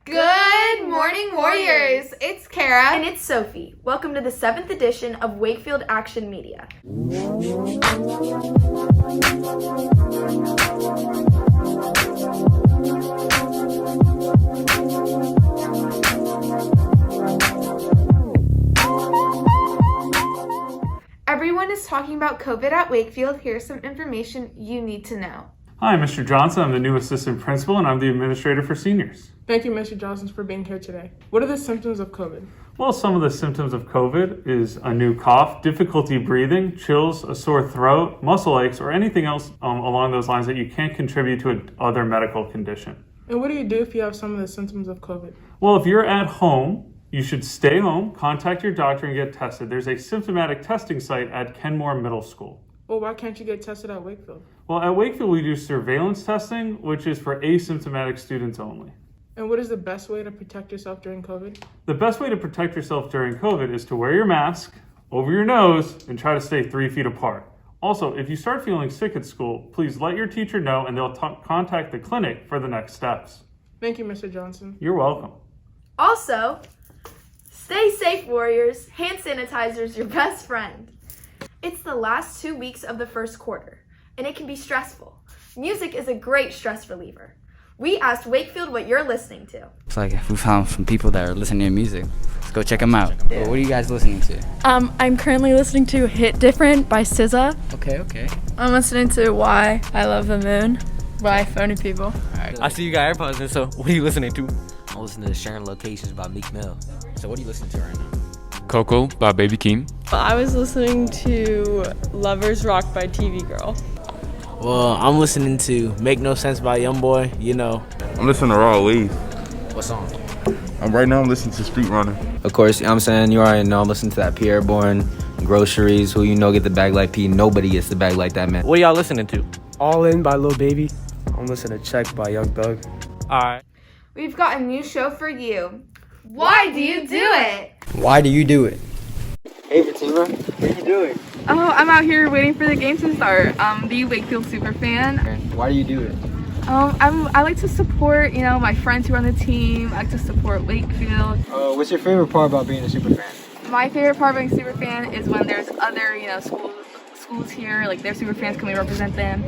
Good morning, Warriors! It's Kara. And it's Sophie. Welcome to the 7th edition of Wakefield Action Media. Everyone is talking about COVID at Wakefield. Here's some information you need to know. Hi, Mr. Johnson. I'm the new assistant principal and I'm the administrator for seniors. Thank you, Mr. Johnson, for being here today. What are the symptoms of COVID? Well, some of the symptoms of COVID is a new cough, difficulty breathing, chills, a sore throat, muscle aches, or anything else along those lines that you can't contribute to another medical condition. And what do you do if you have some of the symptoms of COVID? Well, if you're at home, you should stay home, contact your doctor, and get tested. There's a symptomatic testing site at Kenmore Middle School. Well, why can't you get tested at Wakefield? Well, at Wakefield, we do surveillance testing, which is for asymptomatic students only. And what is the best way to protect yourself during COVID? The best way to protect yourself during COVID is to wear your mask over your nose and try to stay 3 feet apart. Also, if you start feeling sick at school, please let your teacher know and they'll contact the clinic for the next steps. Thank you, Mr. Johnson. You're welcome. Also, stay safe, Warriors. Hand sanitizer is your best friend. It's the last 2 weeks of the first quarter, and it can be stressful. Music is a great stress reliever. We asked Wakefield what you're listening to. It's like we found some people that are listening to music. Let's go check them out. Well, what are you guys listening to? I'm currently listening to Hit Different by SZA. Okay. I'm listening to Why I Love the Moon by Phony People. Alright. I see you got AirPods in, so what are you listening to? I'm listening to Sharing Locations by Meek Mill. So what are you listening to right now? Coco by Baby Keem. I was listening to Lovers Rock by TV Girl. Well, I'm listening to Make No Sense by Youngboy, you know. I'm listening to Raw Wave. What song? Right now I'm listening to Street Runner. Of course, you know what I'm saying, you already know I'm listening to that Pierre Bourne, Groceries, who you know get the bag like P. Nobody gets the bag like that, man. What are y'all listening to? All In by Lil Baby. I'm listening to Check by Young Thug. Alright. We've got a new show for you. Why do you do it? Why do you do it? Hey Fatima, what are you doing? Oh, I'm out here waiting for the game to start. I'm the Wakefield super fan. Why do you do it? I like to support, my friends who are on the team. I like to support Wakefield. What's your favorite part about being a super fan? My favorite part of being a super fan is when there's other, schools here, like their super fans come and represent them.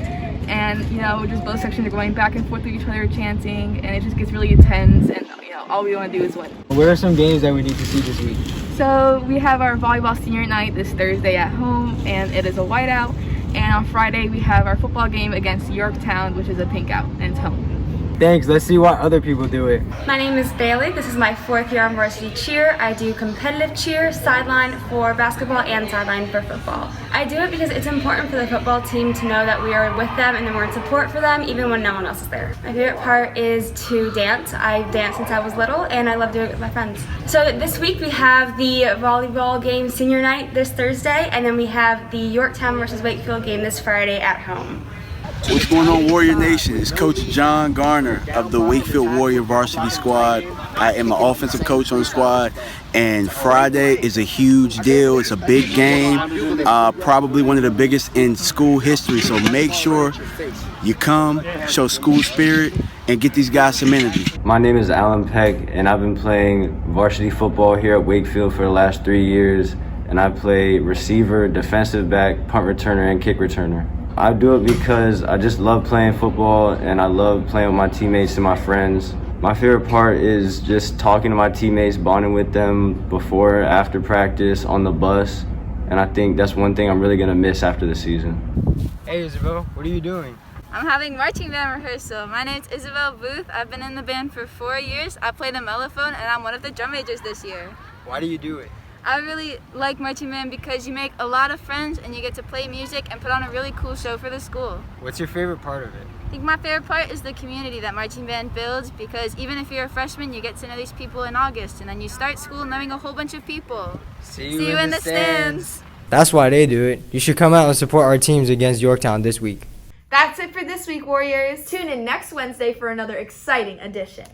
And, just both sections are going back and forth with each other chanting, and it just gets really intense, and, all we want to do is win. What are some games that we need to see this week? So we have our volleyball senior night this Thursday at home, and it is a whiteout. And on Friday, we have our football game against Yorktown, which is a pink out, and it's home. Thanks, let's see why other people do it. My name is Bailey. This is my 4th year on varsity cheer. I do competitive cheer, sideline for basketball and sideline for football. I do it because it's important for the football team to know that we are with them and that we're in support for them even when no one else is there. My favorite part is to dance. I danced since I was little and I love doing it with my friends. So this week we have the volleyball game senior night this Thursday, and then we have the Yorktown versus Wakefield game this Friday at home. What's going on, Warrior Nation? It's Coach John Garner of the Wakefield Warrior Varsity Squad. I am an offensive coach on the squad, and Friday is a huge deal. It's a big game, probably one of the biggest in school history. So make sure you come, show school spirit, and get these guys some energy. My name is Alan Peck, and I've been playing varsity football here at Wakefield for the last 3 years, and I play receiver, defensive back, punt returner, and kick returner. I do it because I just love playing football and I love playing with my teammates and my friends. My favorite part is just talking to my teammates, bonding with them before, after practice, on the bus. And I think that's one thing I'm really going to miss after the season. Hey Isabel, what are you doing? I'm having marching band rehearsal. My name's Isabel Booth. I've been in the band for 4 years. I play the mellophone and I'm one of the drum majors this year. Why do you do it? I really like marching band because you make a lot of friends and you get to play music and put on a really cool show for the school. What's your favorite part of it? I think my favorite part is the community that marching band builds, because even if you're a freshman, you get to know these people in August, and then you start school knowing a whole bunch of people. See you in the stands. That's why they do it. You should come out and support our teams against Yorktown this week. That's it for this week, Warriors. Tune in next Wednesday for another exciting edition.